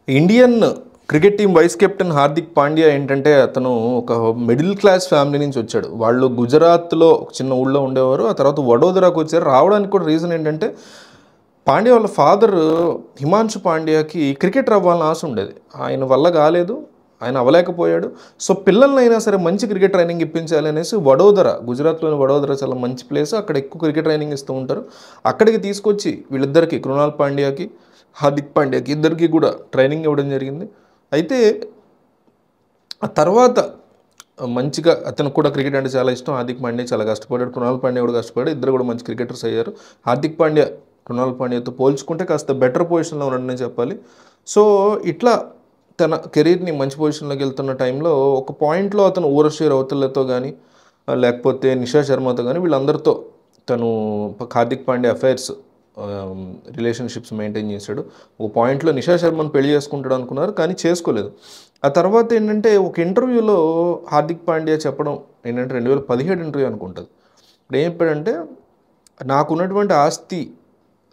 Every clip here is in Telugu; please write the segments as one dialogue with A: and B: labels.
A: Indian cricket team vice captain Hardik Pandya ఏంటంటే అతను ఒక మిడిల్ క్లాస్ ఫ్యామిలీ నుంచి వచ్చాడు. వాళ్ళు గుజరాత్లో ఒక చిన్న ఊళ్ళో ఉండేవారు. ఆ తర్వాత వడోదరాకు వచ్చారు. రావడానికి కూడా రీజన్ ఏంటంటే పాండ్యా వాళ్ళ ఫాదర్ హిమాంశు పాండ్యాకి క్రికెటర్ అవ్వాలని ఆశ ఉండేది. ఆయన వల్ల కాలేదు, ఆయన అవ్వలేకపోయాడు. సో పిల్లల్ని అయినా సరే మంచి క్రికెట్ ట్రైనింగ్ ఇప్పించాలి అనేసి వడోదరా, గుజరాత్లోని వడోదరా చాలా మంచి ప్లేస్. అక్కడ ఎక్కువ క్రికెట్ ట్రైనింగ్ ఇస్తూ ఉంటారు. అక్కడికి తీసుకొచ్చి వీళ్ళిద్దరికి, కృణాల్ పాండ్యాకి, హార్దిక్ పాండ్యాకి ఇద్దరికి కూడా ట్రైనింగ్ ఇవ్వడం జరిగింది. అయితే ఆ తర్వాత మంచిగా అతనికి కూడా క్రికెట్ అంటే చాలా ఇష్టం. హార్దిక్ పాండ్యా చాలా కష్టపడ్డాడు, కృణాల్ పాండ్యా కూడా కష్టపడ్డాడు. ఇద్దరు కూడా మంచి క్రికెటర్స్ అయ్యారు. హార్దిక్ పాండ్యా కృణాల్ పాండ్యాతో పోల్చుకుంటే కాస్త బెటర్ పొజిషన్లో ఉన్నాడని చెప్పాలి. సో ఇట్లా తన కెరీర్ని మంచి పొజిషన్లోకి వెళ్తున్న టైంలో ఒక పాయింట్లో అతను ఊర్వశి రౌతలతో కానీ లేకపోతే నిషా శర్మతో కానీ వీళ్ళందరితో తను Hardik Pandya affairs relationships maintain చేశాడు. ఒక పాయింట్లో నిషా శర్మను పెళ్లి చేసుకుంటాడు అనుకున్నారు, కానీ చేసుకోలేదు. ఆ తర్వాత ఏంటంటే ఒక ఇంటర్వ్యూలో హార్దిక్ పాండ్యా చెప్పడం ఏంటంటే 2017 ఇంటర్వ్యూ అనుకుంటుంది. ఇప్పుడు ఏం చెప్పాడంటే, నాకున్నటువంటి ఆస్తి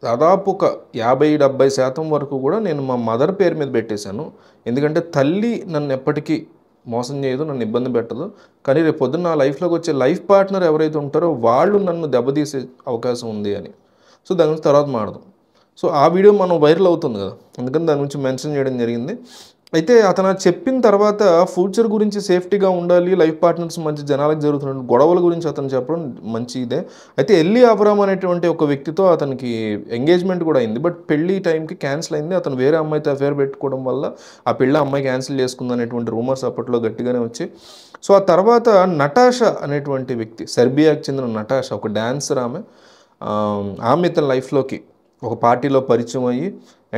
A: దాదాపు ఒక 50-70% వరకు కూడా నేను మా మదర్ పేరు మీద పెట్టేశాను. ఎందుకంటే తల్లి నన్ను ఎప్పటికీ మోసం చేయదు, నన్ను ఇబ్బంది పెట్టదు. కానీ రేపు పొద్దున్న నా లైఫ్లోకి వచ్చే లైఫ్ పార్ట్నర్ ఎవరైతే ఉంటారో వాళ్ళు నన్ను దెబ్బతీసే అవకాశం ఉంది అని. సో దాని గురించి తర్వాత మాట్లాడదాం. సో ఆ వీడియో మనం వైరల్ అవుతుంది కదా, అందుకని దాని గురించి మెన్షన్ చేయడం జరిగింది. అయితే అతను చెప్పిన తర్వాత ఫ్యూచర్ గురించి సేఫ్టీగా ఉండాలి, లైఫ్ పార్ట్నర్స్ మంచి జనాలకు జరుగుతున్న గొడవల గురించి అతను చెప్పడం మంచి ఇదే. అయితే ఎల్లి అబ్రామ్ అనేటువంటి ఒక వ్యక్తితో అతనికి ఎంగేజ్మెంట్ కూడా అయింది. బట్ పెళ్లి టైంకి క్యాన్సిల్ అయింది. అతను వేరే అమ్మాయితో అఫేర్ పెట్టుకోవడం వల్ల ఆ పెళ్ళి అమ్మాయి క్యాన్సిల్ చేసుకుంది అనేటువంటి రూమర్స్ అప్పట్లో గట్టిగానే వచ్చాయి. సో ఆ తర్వాత నటాషా అనేటువంటి వ్యక్తి, సెర్బియాకి చెందిన నటాషా, ఒక డాన్సర్ ఆమె తన లైఫ్లోకి ఒక పార్టీలో పరిచయం అయ్యి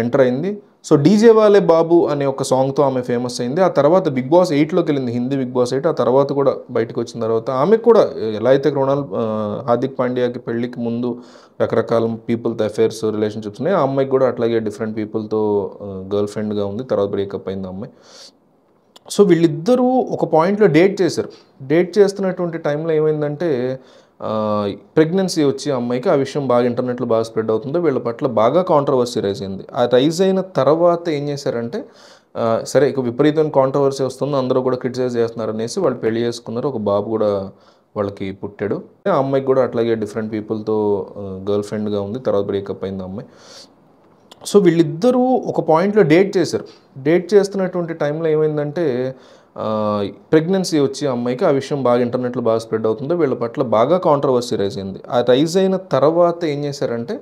A: ఎంటర్ అయింది. సో డీజే వాలే బాబు అనే ఒక సాంగ్తో ఆమె ఫేమస్ అయింది. ఆ తర్వాత బిగ్ బాస్ 8లోకి వెళ్ళింది, హిందీ బిగ్ బాస్ 8. ఆ తర్వాత కూడా బయటకు వచ్చిన తర్వాత ఆమె కూడా ఎలా అయితే హార్దిక్ పాండ్యాకి పెళ్ళికి ముందు రకరకాల పీపుల్తో అఫేర్స్ రిలేషన్షిప్స్ ఉన్నాయి, ఆ అమ్మాయికి కూడా అట్లాగే డిఫరెంట్ పీపుల్తో గర్ల్ ఫ్రెండ్గా ఉంది. తర్వాత బ్రేకప్ అయింది ఆ అమ్మాయి. సో వీళ్ళిద్దరూ ఒక పాయింట్లో డేట్ చేశారు. డేట్ చేస్తున్నటువంటి టైంలో ఏమైందంటే ప్రెగ్నెన్సీ వచ్చి అమ్మాయికి, ఆ విషయం బాగా ఇంటర్నెట్లో బాగా స్ప్రెడ్ అవుతుందో వీళ్ళ పట్ల బాగా కాంట్రవర్సీ రైజ్ అయింది. ఆ రైజ్ అయిన తర్వాత ఏం చేశారంటే, సరే ఇక విపరీతమైన కాంట్రవర్సీ వస్తుంది, అందరూ కూడా క్రిటిసైజ్ చేస్తున్నారు అనేసి వాళ్ళు పెళ్లి చేసుకున్నారు. ఒక బాబు కూడా వాళ్ళకి పుట్టాడు. ఆ అమ్మాయికి కూడా అట్లాగే డిఫరెంట్ పీపుల్తో గర్ల్ ఫ్రెండ్గా ఉంది. తర్వాత బ్రేకప్ అయింది ఆ అమ్మాయి. సో వీళ్ళిద్దరూ ఒక పాయింట్లో డేట్ చేశారు. డేట్ చేస్తున్నటువంటి టైంలో ఏమైందంటే ప్రెగ్నెన్సీ వచ్చి అమ్మాయికి, ఆ విషయం బాగా ఇంటర్నెట్లో బాగా స్ప్రెడ్ అవుతుందో వీళ్ళ పట్ల బాగా కాంట్రవర్సీ రైజ్ అయింది. ఆ రైజ్ అయిన తర్వాత ఏం చేశారంటే,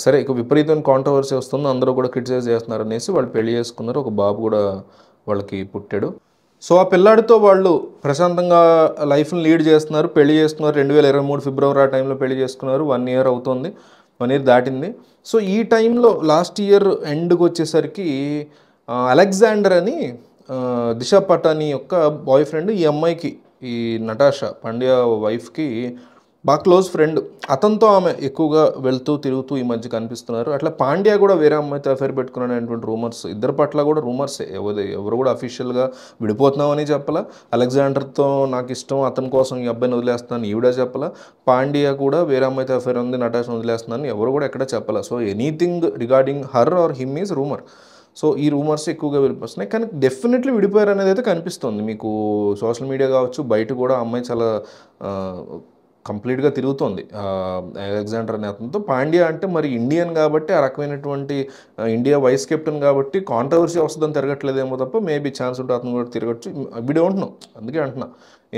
A: సరే ఇక విపరీతమైన కాంట్రవర్సీ వస్తుంది, అందరూ కూడా క్రిటిసైజ్ చేస్తున్నారు అనేసి వాళ్ళు పెళ్లి చేసుకున్నారు. ఒక బాబు కూడా వాళ్ళకి పుట్టాడు. సో ఆ పిల్లాడితో వాళ్ళు ప్రశాంతంగా లైఫ్ని లీడ్ చేస్తున్నారు, పెళ్లి చేసుకున్నారు. 2023 ఫిబ్రవరి ఆ టైంలో పెళ్లి చేసుకున్నారు. 1 ఇయర్ అవుతుంది, 1 ఇయర్ దాటింది. సో ఈ టైంలో లాస్ట్ ఇయర్ ఎండ్కి వచ్చేసరికి అలెగ్జాండర్ అని దిశా పటానీ యొక్క బాయ్ ఫ్రెండ్, ఈ అమ్మాయికి, ఈ నటాషా పాండ్యా వైఫ్కి బాగా క్లోజ్ ఫ్రెండ్. అతనితో ఆమె ఎక్కువగా వెళ్తూ తిరుగుతూ ఈ మధ్య కనిపిస్తున్నారు. అట్లా పాండ్యా కూడా వేరే అమ్మాయితో అఫేర్ పెట్టుకున్నాడు అనేటువంటి రూమర్స్, ఇద్దరి పట్ల కూడా రూమర్సే. ఎవరు కూడా అఫీషియల్గా విడిపోతున్నామని చెప్పాలా, అలెగ్జాండర్తో నాకు ఇష్టం, అతని కోసం ఈ అబ్బాయిని వదిలేస్తున్నాను ఈవిడ చెప్పాలా, పాండ్యా కూడా వేరే అమ్మాయితో అఫేర్ ఉంది, నటాషాను వదిలేస్తున్నాను ఎవరు కూడా ఎక్కడ చెప్పాలా. So anything regarding her or him is rumour. So ఈ రూమర్స్ ఎక్కువగా వినిపిస్తున్నాయి, కానీ డెఫినెట్లీ విడిపోయారు అనేది అయితే కనిపిస్తుంది. మీకు సోషల్ మీడియా కావచ్చు, బయట కూడా అమ్మాయి చాలా కంప్లీట్గా తిరుగుతోంది అలెగ్జాండర్ అనే అతనితో. పాండ్యా అంటే మరి ఇండియన్ కాబట్టి, ఆ రకమైనటువంటి ఇండియా వైస్ కెప్టెన్ కాబట్టి కాంట్రవర్సీ వస్తుందని తిరగట్లేదేమో తప్ప, మేబీ ఛాన్స్ ఉంటే అతను కూడా తిరగచ్చు. వీడియో ఉంటున్నాం, అందుకే అంటున్నా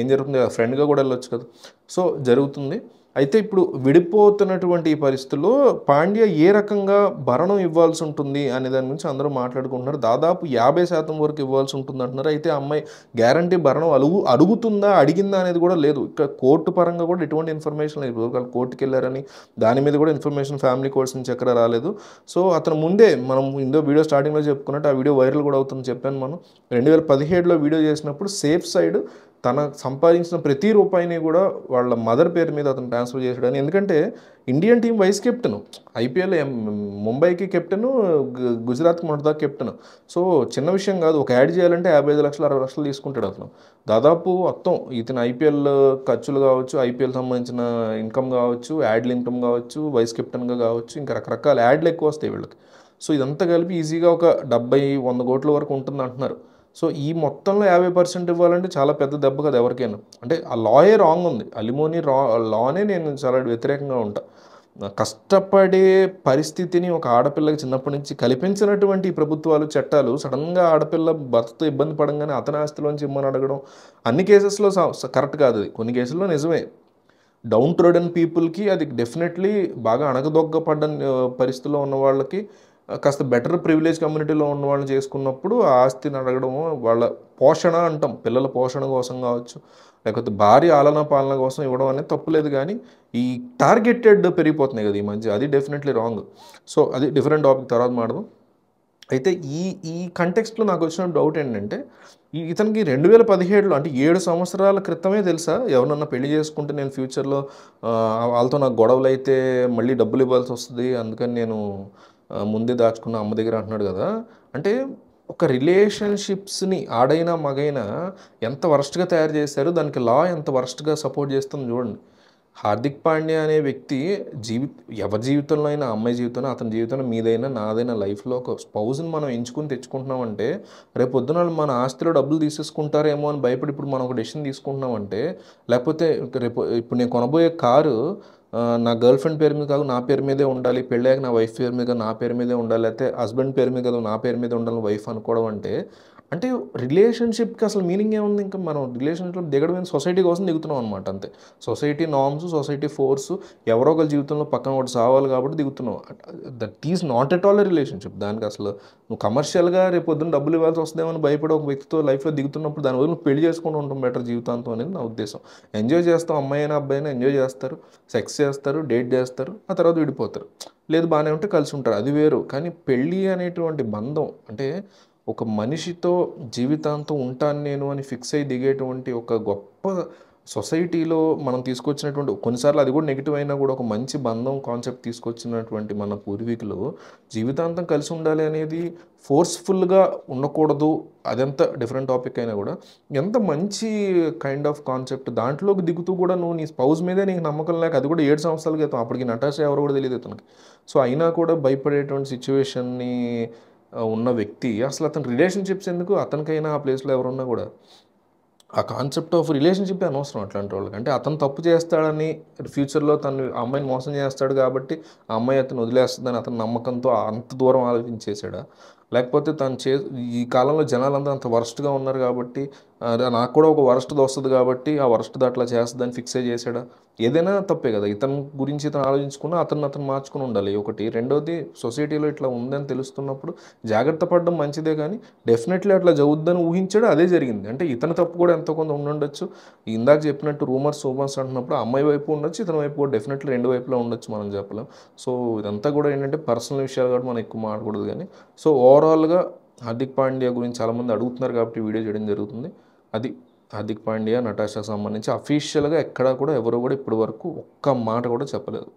A: ఏం జరుగుతుంది, ఫ్రెండ్గా కూడా వెళ్ళొచ్చు కదా. సో జరుగుతుంది. అయితే ఇప్పుడు విడిపోతున్నటువంటి ఈ పరిస్థితుల్లో పాండ్యా ఏ రకంగా భరణం ఇవ్వాల్సి ఉంటుంది అనే దాని గురించి అందరూ మాట్లాడుకుంటున్నారు. దాదాపు 50% వరకు ఇవ్వాల్సి ఉంటుంది అంటున్నారు. అయితే ఆ అమ్మాయి గ్యారంటీ భరణం అడుగుతుందా, అడిగిందా అనేది కూడా లేదు. ఇక్కడ కోర్టు పరంగా కూడా ఎటువంటి ఇన్ఫర్మేషన్ లేదు. వాళ్ళు కోర్టుకి వెళ్ళారని దాని మీద కూడా ఇన్ఫర్మేషన్ ఫ్యామిలీ కోర్ట్స్ నుంచి ఎక్కడ రాలేదు. సో అతను ముందే మనం వీడియో స్టార్టింగ్లో చెప్పుకున్నట్టు ఆ వీడియో వైరల్ కూడా అవుతుంది చెప్పాను. మనం 2017లో వీడియో చేసినప్పుడు సేఫ్ సైడ్ తన సంపాదించిన ప్రతి రూపాయిని కూడా వాళ్ళ మదర్ పేరు మీద అతను ట్రాన్స్ఫర్ చేశాడని. ఎందుకంటే Indian team vice captain, IPL ముంబైకి కెప్టెన్, గుజరాత్కి మొదటిదాకా కెప్టెన్. సో చిన్న విషయం కాదు. ఒక యాడ్ చేయాలంటే 55 లక్షలు 60 లక్షలు తీసుకుంటాడు అతను. దాదాపు మొత్తం ఇతను ఐపీఎల్ ఖర్చులు కావచ్చు, ఐపీఎల్ సంబంధించిన ఇన్కమ్ కావచ్చు, యాడ్ల ఇన్కమ్ కావచ్చు, వైస్ కెప్టెన్గా కావచ్చు, ఇంకా రకరకాల యాడ్లు ఎక్కువ వస్తాయి వీళ్ళకి. సో ఇదంతా కలిపి ఈజీగా ఒక 70-100 కోట్ల వరకు ఉంటుంది అంటున్నారు. సో ఈ మొత్తంలో 50% ఇవ్వాలంటే చాలా పెద్ద దెబ్బ కదా ఎవరికైనా. అంటే ఆ లాయే రాంగ్ ఉంది. అలిమోనీ లానే నేను చాలా వ్యతిరేకంగా ఉంటా. కష్టపడే పరిస్థితిని ఒక ఆడపిల్లకి చిన్నప్పటి నుంచి కల్పించినటువంటి ఈ ప్రభుత్వాలు, చట్టాలు సడన్‌గా ఆడపిల్ల భర్తతో ఇబ్బంది పడంగానే అతని ఆస్తిలోంచి ఇమ్మని అడగడం అన్ని కేసెస్‌లో కరెక్ట్ కాదు అది. కొన్ని కేసుల్లో నిజమే. డౌన్ ట్రోడెన్ పీపుల్‌కి అది డెఫినెట్‌లీ బాగా అణగదొక్కపడ్డ పరిస్థితిలో ఉన్న వాళ్ళకి కాస్త బెటర్ ప్రివిలేజ్ కమ్యూనిటీలో ఉన్న వాళ్ళని చేసుకున్నప్పుడు ఆ ఆస్తిని అడగడము, వాళ్ళ పోషణ అంటాం. పిల్లల పోషణ కోసం కావచ్చు, లేకపోతే భార్య ఆలనా పాలన కోసం ఇవ్వడం అనేది తప్పులేదు గానీ, ఈ టార్గెటెడ్ పెరిగిపోతున్నాయి కదా ఈ మధ్య. అది డెఫినెట్‌లీ రాంగ్. సో అది డిఫరెంట్ టాపిక్ తర్వాత మాట్లాడదాం. అయితే ఈ ఈ కంటెక్స్ట్‌లో నాకొచ్చిన డౌట్ ఏంటంటే, ఇతనికి 2017లో అంటే 7 సంవత్సరాల క్రితమే తెలుసా? ఎవరినన్నా పెళ్లి చేసుకుంటే నేను ఫ్యూచర్‌లో వాళ్ళతో నాకు గొడవలైతే మళ్ళీ డబ్బులు ఇవ్వాల్సొస్తది. అందుకని నేను ముందే దాచుకున్న అమ్మ దగ్గర అంటున్నాడు గదా! అంటే ఒక రిలేషన్‌షిప్స్‌ని ఆడైనా, మగైనా ఎంత వరస్ట్‌గా తయారు చేశారు. దానికి లా ఎంత వరస్ట్‌గా సపోర్ట్ చేస్తుంది చూడండి. హార్దిక్ పాండ్యా అనే వ్యక్తి జీవి ఎవరి జీవితంలో అయినా, అమ్మాయి జీవితంలో, అతని జీవితంలో, మీదైనా, నాదైనా లైఫ్‌లో ఒక స్పౌస్‌ని మనం ఎంచుకొని తెచ్చుకుంటున్నామంటే, రేపొద్దున వాళ్ళు మన ఆస్తిలో డబ్బులు తీసేసుకుంటారేమో అని భయపడి ఇప్పుడు మనం ఒక డెసిషన్ తీసుకుంటున్నామంటే, లేకపోతే ఇప్పుడు నేను కొనబోయే కారు నా గర్ల్ ఫ్రెండ్ పేరు మీద కాదు, నా పేరు మీదే ఉండాలి. పెళ్ళాక నా వైఫ్ పేరు మీద కాదు, నా పేరు మీదే ఉండాలి. లేకపోతే హస్బెండ్ పేరు మీద కాదు, నా పేరు మీద ఉండాలి వైఫ్ అనుకోవడం అంటే, అంటే రిలేషన్‌షిప్‌కి అసలు మీనింగ్ ఏముంది? ఇంకా మనం రిలేషన్‌షిప్‌లో దిగడం సొసైటీ కోసం దిగుతున్నాం అనమాట అంతే. సొసైటీ నార్మ్స్, సొసైటీ ఫోర్స్ ఎవరో ఒకరి జీవితంలో పక్కన ఒకటి సావాలి కాబట్టి దిగుతున్నావు. That is not at all a relationship. దానికి అసలు నువ్వు కమర్షియల్‌గా రేపు పొద్దున్న డబ్బులు ఇవ్వాల్సి వస్తుందేమో అని భయపడి ఒక వ్యక్తితో లైఫ్‌లో దిగుతున్నప్పుడు దాని బదులు నువ్వు పెళ్లి చేసుకొని ఉండడం బెటర్ జీవితాంతం అనేది నా ఉద్దేశం. ఎంజాయ్ చేస్తాం, అమ్మాయి అయినా అబ్బాయి అయినా ఎంజాయ్ చేస్తారు, సెక్స్ చేస్తారు, డేట్ చేస్తారు, ఆ తర్వాత విడిపోతారు. లేదు బాగానే ఉంటే కలిసి ఉంటారు, అది వేరు. కానీ పెళ్ళి అనేటువంటి బంధం అంటే ఒక మనిషితో జీవితాంతం ఉంటాను నేను అని ఫిక్స్ అయ్యి దిగేటువంటి ఒక గొప్ప సొసైటీలో మనం తీసుకొచ్చినటువంటి కొన్నిసార్లు అది కూడా నెగిటివ్ అయినా కూడా ఒక మంచి బంధం కాన్సెప్ట్ తీసుకొచ్చినటువంటి మన పూర్వీకులు జీవితాంతం కలిసి ఉండాలి అనేది ఫోర్స్ఫుల్గా ఉండకూడదు. అదంతా డిఫరెంట్ టాపిక్ అయినా కూడా ఎంత మంచి కైండ్ ఆఫ్ కాన్సెప్ట్ దాంట్లోకి దిగుతూ కూడా నువ్వు నీ స్పౌస్ మీదే నీకు నమ్మకం లేక అది కూడా 7 సంవత్సరాల క్రితం అప్పటికి నటాషా ఎవరు కూడా తెలియదు అతనికి. సో అయినా కూడా భయపడేటువంటి సిచ్యువేషన్ని ఉన్న వ్యక్తి అసలు అతని రిలేషన్షిప్స్ ఎందుకు? అతనికైనా ఆ ప్లేస్‌లో ఎవరున్నా కూడా ఆ కాన్సెప్ట్ ఆఫ్ రిలేషన్‌షిప్పే అనవసరం అట్లాంటి వాళ్ళకి. అంటే అతను తప్పు చేస్తాడని ఫ్యూచర్‌లో తను ఆ అమ్మాయిని మోసం చేస్తాడు కాబట్టి ఆ అమ్మాయి అతన్ని వదిలేస్తుందని అతని నమ్మకంతో అంత దూరం ఆలోచించేసాడా? లేకపోతే ఈ కాలంలో జనాలందరూ అంత వరస్ట్‌గా ఉన్నారు కాబట్టి నాకు కూడా ఒక వరస్ట్‌ది వస్తది కాబట్టి ఆ వరస్ట్‌ది అట్లా చేస్తదని ఫిక్స్ అయ్యి చేసాడా? ఏదైనా తప్పే కదా! ఇతని గురించి ఇతను ఆలోచించుకున్న అతను మార్చుకొని ఉండాలి ఒకటి. రెండోది సొసైటీలో ఇట్లా ఉందని తెలుస్తున్నప్పుడు జాగ్రత్త పడడం మంచిదే కానీ డెఫినెట్‌లీ అట్లా జరుగుద్దని ఊహించాడు. అదే జరిగింది. అంటే ఇతని తప్పు కూడా ఎంతో కొంత ఉండుండొచ్చు. ఇందాక చెప్పినట్టు రూమర్స్ అంటున్నప్పుడు ఆ అమ్మాయి వైపు ఉండొచ్చు, ఇతని వైపు కూడా డెఫినెట్‌లీ 2 వైపులా ఉండొచ్చు మనం చెప్పలేం. సో ఇదంతా కూడా ఏంటంటే పర్సనల్ విషయాలు కాబట్టి మనం ఎక్కువ మాట్లాడకూడదు గానీ సో ఓవరాల్‌గా హార్దిక్ పాండ్యా గురించి చాలామంది అడుగుతున్నారు కాబట్టి వీడియో చేయడం జరుగుతుంది. అది హార్దిక్ పాండ్యా, నటాషాకి సంబంధించి అఫీషియల్‌గా ఎక్కడా కూడా ఎవరు కూడా ఇప్పటి వరకు ఒక్క మాట కూడా చెప్పలేదు.